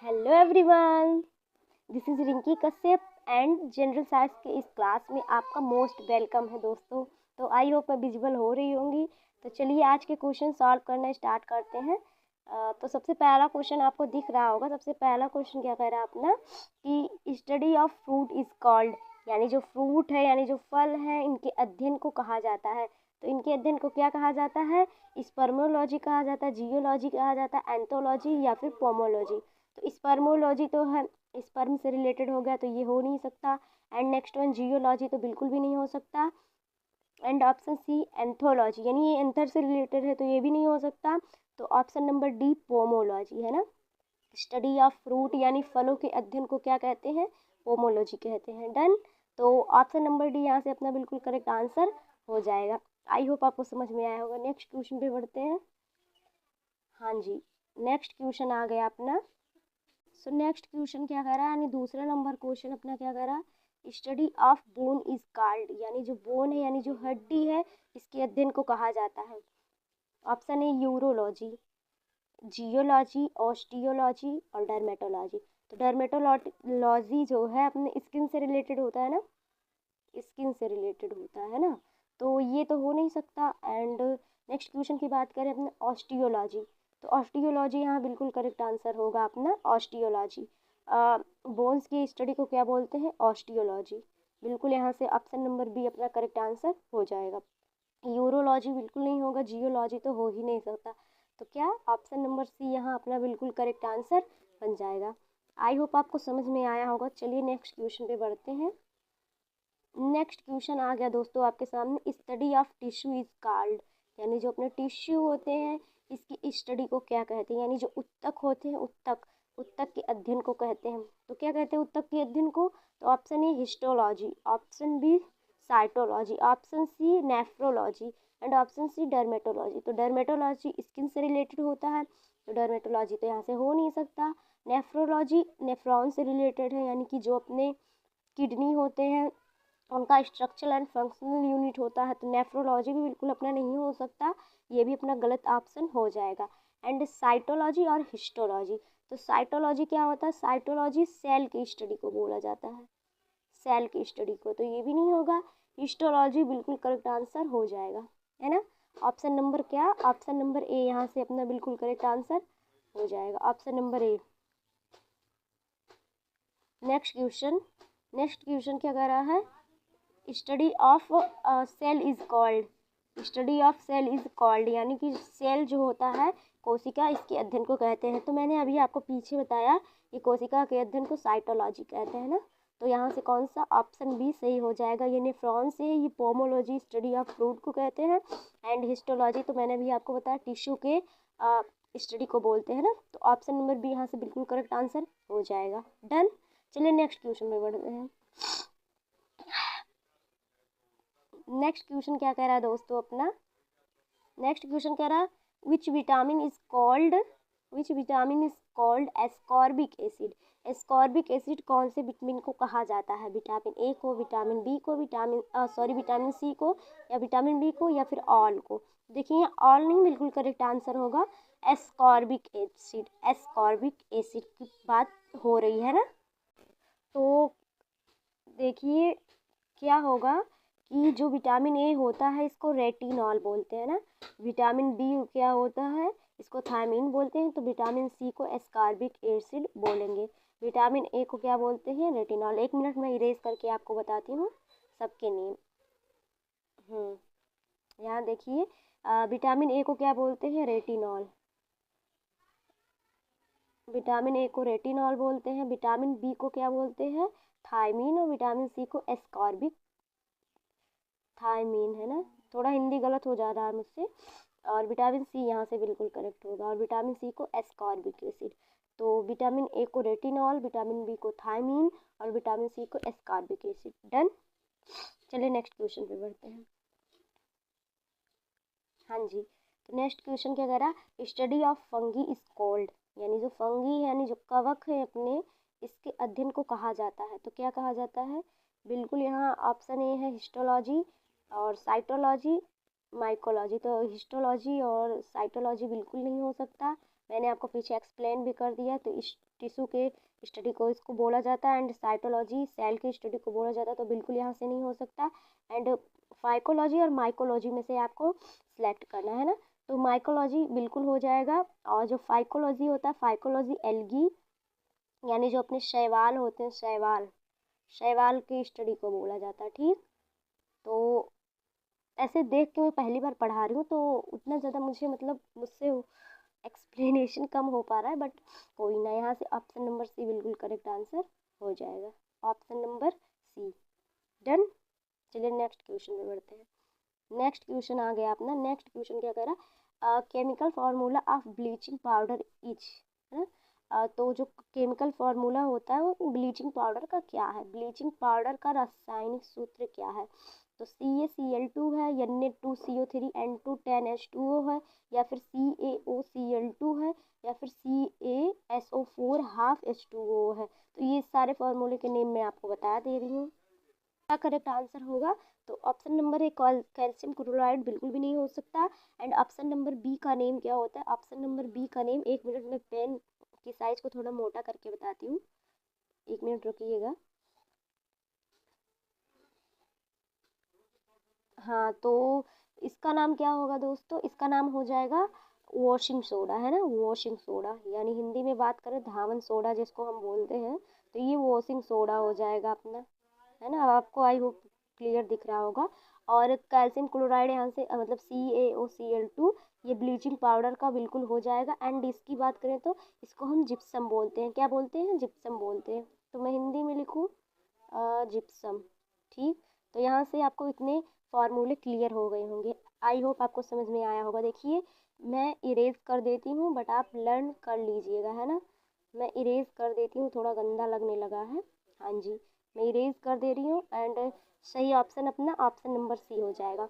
Hello everyone, this is Rinki Kashyap and general science के इस class में आपका मोस्ट वेलकम है दोस्तों। तो आई होप मैं विजिबल हो रही होंगी। तो चलिए आज के क्वेश्चन सॉल्व करना स्टार्ट करते हैं। तो सबसे पहला क्वेश्चन आपको दिख रहा होगा। सबसे पहला क्वेश्चन क्या कह रहा है अपना कि study of fruit is called, यानी जो फ्रूट है यानी जो फल है इनके अध्ययन को कहा जाता है। तो इनके अध्ययन को क्या कहा जाता है? स्पर्मोलॉजी कहा जाता है, जियोलॉजी कहा जाता है, एंथोलॉजी या फिर पोमोलॉजी। तो स्पर्मोलॉजी तो है, स्पर्म से रिलेटेड हो गया तो ये हो नहीं सकता। एंड नेक्स्ट वन जियोलॉजी तो बिल्कुल भी नहीं हो सकता। एंड ऑप्शन सी एंथोलॉजी, यानी ये एंथर से रिलेटेड है तो ये भी नहीं हो सकता। तो ऑप्शन नंबर डी पोमोलॉजी है ना। स्टडी ऑफ फ्रूट यानी फलों के अध्ययन को क्या कहते हैं? पोमोलॉजी कहते हैं। डन। तो ऑप्शन नंबर डी यहाँ से अपना बिल्कुल करेक्ट आंसर हो जाएगा। आई होप आपको समझ में आया होगा। नेक्स्ट क्वेश्चन पे बढ़ते हैं। हाँ जी, नेक्स्ट क्वेश्चन आ गया अपना। सो नेक्स्ट क्वेश्चन क्या कह रहा है, यानी दूसरा नंबर क्वेश्चन अपना क्या कह रहा है? Study of bone is called, यानी जो बोन है यानी जो हड्डी है इसके अध्ययन को कहा जाता है। ऑप्शन है यूरोलॉजी, जियोलॉजी, ऑस्टियोलॉजी और डर्मेटोलॉजी। तो डर्मेटोलॉजी जो है अपने स्किन से रिलेटेड होता है ना, स्किन से रिलेटेड होता है ना, तो ये तो हो नहीं सकता। एंड नेक्स्ट क्वेश्चन की बात करें अपने ऑस्टियोलॉजी, तो ऑस्टियोलॉजी यहाँ बिल्कुल करेक्ट आंसर होगा अपना ऑस्टियोलॉजी। बोन्स की स्टडी को क्या बोलते हैं? ऑस्टियोलॉजी। बिल्कुल यहाँ से ऑप्शन नंबर बी अपना करेक्ट आंसर हो जाएगा। यूरोलॉजी बिल्कुल नहीं होगा, जियोलॉजी तो हो ही नहीं सकता। तो क्या ऑप्शन नंबर सी यहाँ अपना बिल्कुल करेक्ट आंसर बन जाएगा। आई होप आपको समझ में आया होगा। चलिए नेक्स्ट क्वेश्चन पे बढ़ते हैं। नेक्स्ट क्वेश्चन आ गया दोस्तों आपके सामने। Study of tissue is called, यानी जो अपने टिश्यू होते हैं इसकी स्टडी को क्या कहते हैं? यानी जो उत्तक होते हैं, उत्तक के अध्ययन को कहते हैं। तो क्या कहते हैं उत्तक के अध्ययन को? तो option A histology, option B cytology, option C nephrology and option C dermatology. तो डर्मेटोलॉजी स्किन से रिलेटेड होता है तो डर्मेटोलॉजी तो यहाँ से हो नहीं सकता। नेफ्रोलॉजी नेफ्रॉन से रिलेटेड है, यानी कि जो अपने किडनी होते हैं उनका स्ट्रक्चरल एंड फंक्शनल यूनिट होता है। तो नेफ्रोलॉजी भी बिल्कुल अपना नहीं हो सकता, ये भी अपना गलत ऑप्शन हो जाएगा। एंड साइटोलॉजी और हिस्टोलॉजी, तो साइटोलॉजी क्या होता है? साइटोलॉजी सेल की स्टडी को बोला जाता है, सेल की स्टडी को, तो ये भी नहीं होगा। हिस्टोलॉजी बिल्कुल करेक्ट आंसर हो जाएगा, है ना। ऑप्शन नंबर क्या? ऑप्शन नंबर ए यहाँ से अपना बिल्कुल करेक्ट आंसर हो जाएगा, option number A. Next question क्या कह रहा है? Study of cell is called, study of cell is called, यानी कि सेल जो होता है कोशिका, इसके अध्ययन को कहते हैं। तो मैंने अभी आपको पीछे बताया कि कोशिका के अध्ययन को साइटोलॉजी कहते हैं ना। तो यहाँ से कौन सा ऑप्शन बी सही हो जाएगा। ये नेफ्रॉन से, ये पोमोलॉजी स्टडी ऑफ फ्रूट को कहते हैं। एंड हिस्टोलॉजी तो मैंने भी आपको बताया टिश्यू के स्टडी को बोलते हैं ना। तो ऑप्शन नंबर बी यहाँ से बिल्कुल करेक्ट आंसर हो जाएगा। डन। चलिए नेक्स्ट क्वेश्चन में बढ़ते हैं। नेक्स्ट क्वेश्चन क्या कह रहा है दोस्तों अपना? नेक्स्ट क्वेश्चन कह रहा है which vitamin is called ascorbic acid. Ascorbic acid कौन से विटामिन को कहा जाता है? विटामिन ए को, विटामिन बी को, विटामिन सी को, या विटामिन बी को, या फिर ऑल को? देखिए ऑल नहीं, बिल्कुल करेक्ट आंसर होगा एस्कॉर्बिक एसिड। एस्कॉर्बिक एसिड की बात हो रही है ना। तो देखिए क्या होगा कि जो विटामिन ए होता है इसको रेटिनॉल बोलते हैं ना। विटामिन बी क्या होता है? इसको थायमीन बोलते हैं। तो विटामिन सी को एस्कॉर्बिक एसिड बोलेंगे। विटामिन ए को क्या बोलते हैं? रेटिनॉल। एक मिनट में इरेज करके आपको बताती हूँ सबके नेम। यहाँ देखिए विटामिन ए को क्या बोलते हैं? रेटिनॉल। विटामिन ए को रेटिनॉल बोलते हैं। विटामिन बी को क्या बोलते हैं? थायमीन। और विटामिन सी को एस्कॉर्बिक थायमीन, है ना। थोड़ा हिंदी गलत हो जा रहा है मुझसे। और विटामिन सी यहाँ से बिल्कुल करेक्ट होगा, और विटामिन सी को एस्कॉर्बिक एसिड। तो विटामिन ए को रेटिनॉल, विटामिन बी को थायमीन और विटामिन सी को एस्कॉर्बिक एसिड। डन। चलिए नेक्स्ट क्वेश्चन पे बढ़ते हैं। हाँ जी, तो नेक्स्ट क्वेश्चन क्या कह रहा है? Study of fungi is called, यानी जो फंगी है यानी जो कवक है अपने, इसके अध्ययन को कहा जाता है। तो क्या कहा जाता है? बिल्कुल यहाँ ऑप्शन ए है हिस्टोलॉजी और साइटोलॉजी, माइकोलॉजी। तो हिस्टोलॉजी और साइटोलॉजी बिल्कुल नहीं हो सकता। मैंने आपको पीछे एक्सप्लेन भी कर दिया। तो इस टिश्यू के स्टडी को इसको बोला जाता है, एंड साइटोलॉजी सेल की स्टडी को बोला जाता है। तो बिल्कुल यहाँ से नहीं हो सकता। एंड फाइकोलॉजी और माइकोलॉजी में से आपको सिलेक्ट करना है ना। तो माइकोलॉजी बिल्कुल हो जाएगा। और जो फाइकोलॉजी होता है, फाइकोलॉजी एल्गी यानी जो अपने शैवाल होते हैं, शैवाल की स्टडी को बोला जाता है। ठीक, तो ऐसे देख के मैं पहली बार पढ़ा रही हूँ तो उतना ज़्यादा मुझे मतलब मुझसे एक्सप्लेनेशन कम हो पा रहा है, बट कोई ना। यहाँ से ऑप्शन नंबर सी बिल्कुल करेक्ट आंसर हो जाएगा। Option number C. डन। चलिए नेक्स्ट क्वेश्चन पे बढ़ते हैं। नेक्स्ट क्वेश्चन आ गया अपना। नेक्स्ट क्वेश्चन क्या कह रहा है, chemical formula of bleaching powder is, है ना। तो जो केमिकल फार्मूला होता है वो ब्लीचिंग पाउडर का क्या है, ब्लीचिंग पाउडर का रासायनिक सूत्र क्या है। तो CaCl2 है, Na2CO3N2 10H2O है, या फिर CaOCl2 है, या फिर CaSO4 हाफ H2O है। तो ये सारे फार्मूले के नेम मैं आपको बता दे रही हूँ। क्या करेक्ट आंसर होगा, तो ऑप्शन नंबर ए कैल्शियम क्लोराइड बिल्कुल भी नहीं हो सकता। एंड ऑप्शन नंबर बी का नेम क्या होता है, ऑप्शन नंबर बी का नेम, एक मिनट में पेन की साइज को थोड़ा मोटा करके बताती हूँ, एक मिनट रुकिएगा। हाँ, तो इसका नाम क्या होगा दोस्तों, इसका नाम हो जाएगा वॉशिंग सोडा, है ना। वॉशिंग सोडा यानी हिंदी में बात करें धावन सोडा जिसको हम बोलते हैं, तो ये वॉशिंग सोडा हो जाएगा अपना, है ना। आपको आई होप क्लियर दिख रहा होगा। और कैल्शियम क्लोराइड यहाँ से मतलब CaOCl2 ये ब्लीचिंग पाउडर का बिल्कुल हो जाएगा। एंड इसकी बात करें तो इसको हम जिप्सम बोलते हैं। क्या बोलते हैं, जिप्सम बोलते हैं। तो मैं हिंदी में लिखूँ जिप्सम। ठीक, तो यहाँ से आपको इतने फार्मूले क्लियर हो गए होंगे। आई होप आपको समझ में आया होगा। देखिए मैं इरेज कर देती हूँ बट आप लर्न कर लीजिएगा, है ना। मैं इरेज कर देती हूँ, थोड़ा गंदा लगने लगा है। हाँ जी, मैं इरेज कर दे रही हूँ। एंड सही ऑप्शन अपना ऑप्शन नंबर सी हो जाएगा।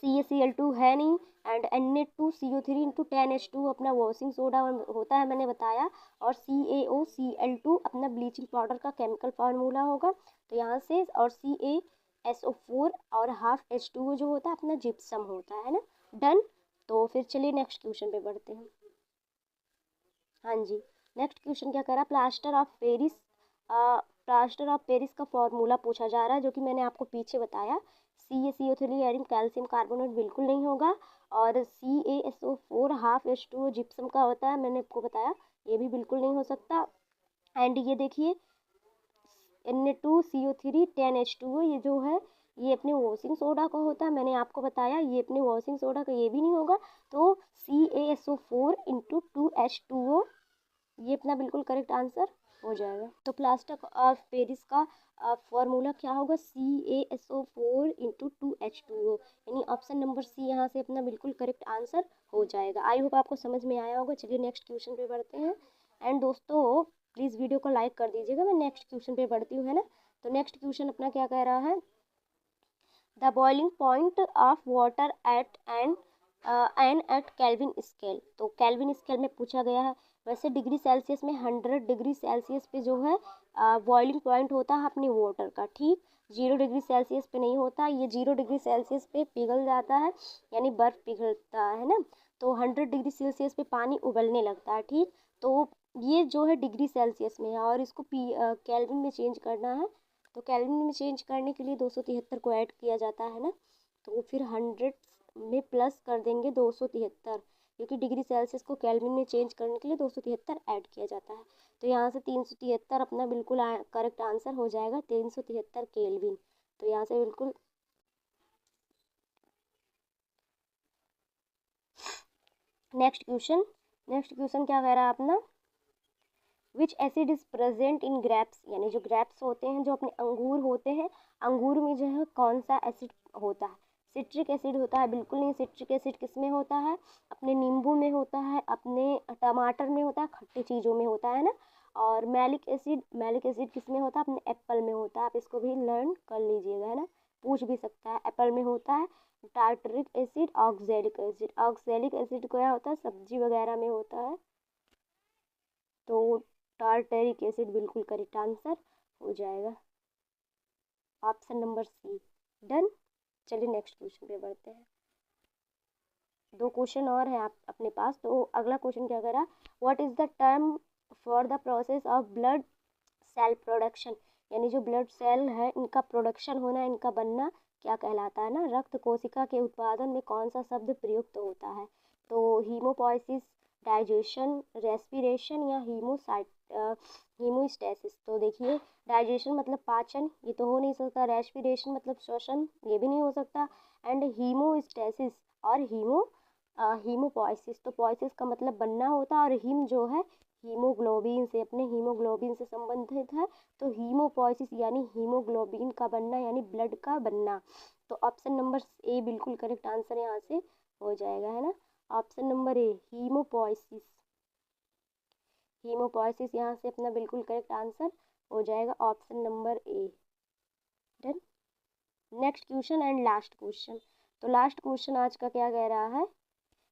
CaCl2 है नहीं, एंड Na2CO3 × 10H2 अपना वॉशिंग सोडा होता है, मैंने बताया। और CaOCl2 अपना ब्लीचिंग पाउडर का केमिकल फार्मूला होगा। तो यहाँ से और CaSO4 और हाफ H2O जो होता है अपना जिप्सम होता है ना। डन। तो फिर चलिए नेक्स्ट क्वेश्चन पे बढ़ते हैं। हाँ जी, नेक्स्ट क्वेश्चन क्या कर रहा है, प्लास्टर ऑफ पेरिस का फॉर्मूला पूछा जा रहा है, जो कि मैंने आपको पीछे बताया। CaCO3 एडिंग कैल्शियम कार्बोनेट बिल्कुल नहीं होगा। और CaSO4 हाफ H2O जिप्सम का होता है, मैंने आपको बताया, ये भी बिल्कुल नहीं हो सकता। एंड ये देखिए Na2CO3 10H2O ये जो है ये अपने वॉशिंग सोडा का होता है, मैंने आपको बताया ये अपने वॉशिंग सोडा का ये भी नहीं होगा। तो CaSO4 × 2H2O ये अपना बिल्कुल करेक्ट आंसर हो जाएगा। तो प्लास्टर ऑफ पेरिस का फॉर्मूला क्या होगा, CaSO4 × 2H2O, यानी ऑप्शन नंबर सी यहाँ से अपना बिल्कुल करेक्ट आंसर हो जाएगा। आई होप आपको समझ में आया होगा। चलिए नेक्स्ट क्वेश्चन पे बढ़ते हैं। एंड दोस्तों प्लीज़ वीडियो को लाइक कर दीजिएगा। मैं नेक्स्ट क्वेश्चन पे बढ़ती हूँ, है ना। तो नेक्स्ट क्वेश्चन अपना क्या कह रहा है, the boiling point of water at an at Kelvin scale. तो केल्विन स्केल में पूछा गया है। वैसे डिग्री सेल्सियस में 100 डिग्री सेल्सियस पे जो है बॉइलिंग पॉइंट होता है अपनी वाटर का। ठीक, 0 डिग्री सेल्सियस पे नहीं होता, ये 0 डिग्री सेल्सियस पे पिघल जाता है, यानी बर्फ़ पिघलता है ना। तो 100 डिग्री सेल्सियस पे पानी उबलने लगता है। ठीक, तो ये जो है डिग्री सेल्सियस में है, और इसको केल्विन में चेंज करना है। तो केल्विन में चेंज करने के लिए 273 को ऐड किया जाता है ना। तो फिर 100 में प्लस कर देंगे 273, क्योंकि डिग्री सेल्सियस को केल्विन में चेंज करने के लिए 273 ऐड किया जाता है। तो यहाँ से 373 अपना बिल्कुल करेक्ट आंसर हो जाएगा, 373 केल्विन। तो यहाँ से बिल्कुल नेक्स्ट क्वेश्चन क्या कह रहा है अपना, विच acid is present in grapes, यानी जो ग्रेप्स होते हैं, जो अपने अंगूर होते हैं, अंगूर में जो है कौन सा एसिड होता है, सिट्रिक एसिड होता है। बिल्कुल नहीं, सिट्रिक एसिड किस में होता है, अपने नींबू में होता है, अपने टमाटर में होता है, खट्टी चीज़ों में होता है ना। और मैलिक एसिड किस में होता है, अपने एप्पल में होता है। आप इसको भी लर्न कर लीजिएगा, है ना, पूछ भी सकता है। एप्पल में होता है टार्टरिक एसिड, ऑक्सैलिक एसिड क्या होता है, सब्जी वगैरह में होता है। तो टार्टरिक एसिड बिल्कुल करेक्ट आंसर हो जाएगा, ऑप्शन नंबर सी। डन। चलिए नेक्स्ट क्वेश्चन पे बढ़ते हैं। 2 क्वेश्चन और हैं आप अपने पास। तो अगला क्वेश्चन क्या कह रहा है, what is the term for the process of blood cell production, यानी जो ब्लड सेल है इनका प्रोडक्शन होना, इनका बनना क्या कहलाता है ना। रक्त कोशिका के उत्पादन में कौन सा शब्द प्रयुक्त होता है, तो हीमोपोइसिस, डाइजेशन, रेस्पिरेशन या हीमोस्टेसिस। तो देखिए, डाइजेशन मतलब पाचन, ये तो हो नहीं सकता। रेस्पिरेशन मतलब श्वसन, ये भी नहीं हो सकता। एंड हीमोस्टेसिस और हीमोपोइसिस, तो पोइसिस का मतलब बनना होता है, और हीम जो है हीमोग्लोबिन से, अपने हीमोग्लोबिन से संबंधित है। तो हीमोपोइसिस यानी हीमोग्लोबिन का बनना, यानी ब्लड का बनना। तो ऑप्शन नंबर ए बिल्कुल करेक्ट आंसर यहाँ से हो जाएगा, है ना। ऑप्शन नंबर ए हीमोपोइसिस, हीमोपोइसिस यहाँ से अपना बिल्कुल करेक्ट आंसर हो जाएगा, option number A. Done. Next question and last question. तो लास्ट क्वेश्चन आज का क्या कह रहा है,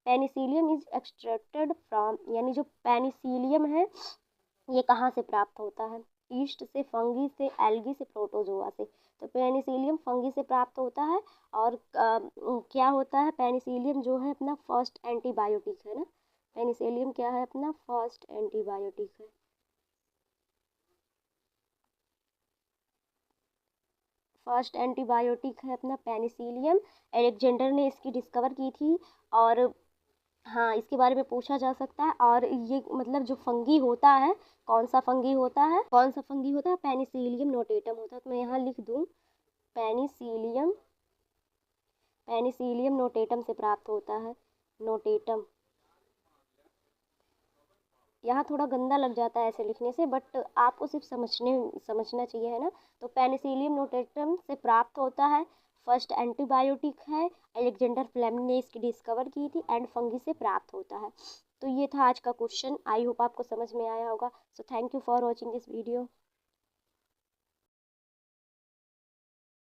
पेनिसिलियम इज एक्सट्रैक्टेड फ्रॉम, यानी जो पेनिसिलियम है ये कहाँ से प्राप्त होता है, ईस्ट से, फंगी से, एल्गी से, प्रोटोजोआ से। तो पेनिसिलियम फंगी से प्राप्त होता है। और क्या होता है, पेनिसिलियम जो है अपना फर्स्ट एंटीबायोटिक है ना। पेनिसिलियम क्या है, अपना फर्स्ट एंटीबायोटिक है। फर्स्ट एंटीबायोटिक है अपना पेनिसिलियम। एलेक्जेंडर ने इसकी डिस्कवर की थी। और हाँ, इसके बारे में पूछा जा सकता है। और ये मतलब जो फंगी होता है, कौन सा फंगी होता है, कौन सा फंगी होता है, पेनिसिलियम नोटेटम होता है। तो मैं यहाँ लिख दूँ पेनिसिलियम, पेनिसिलियम नोटेटम से प्राप्त होता है, नोटेटम। यहाँ थोड़ा गंदा लग जाता है ऐसे लिखने से, बट आपको सिर्फ समझना चाहिए, है ना। तो पेनिसिलियम नोटेटम से प्राप्त होता है, फर्स्ट एंटीबायोटिक है, अलेक्जेंडर फ्लेमिंग ने इसकी डिस्कवर की थी, एंड फंगी से प्राप्त होता है। तो ये था आज का क्वेश्चन। आई होप आपको समझ में आया होगा। So thank you for watching this video.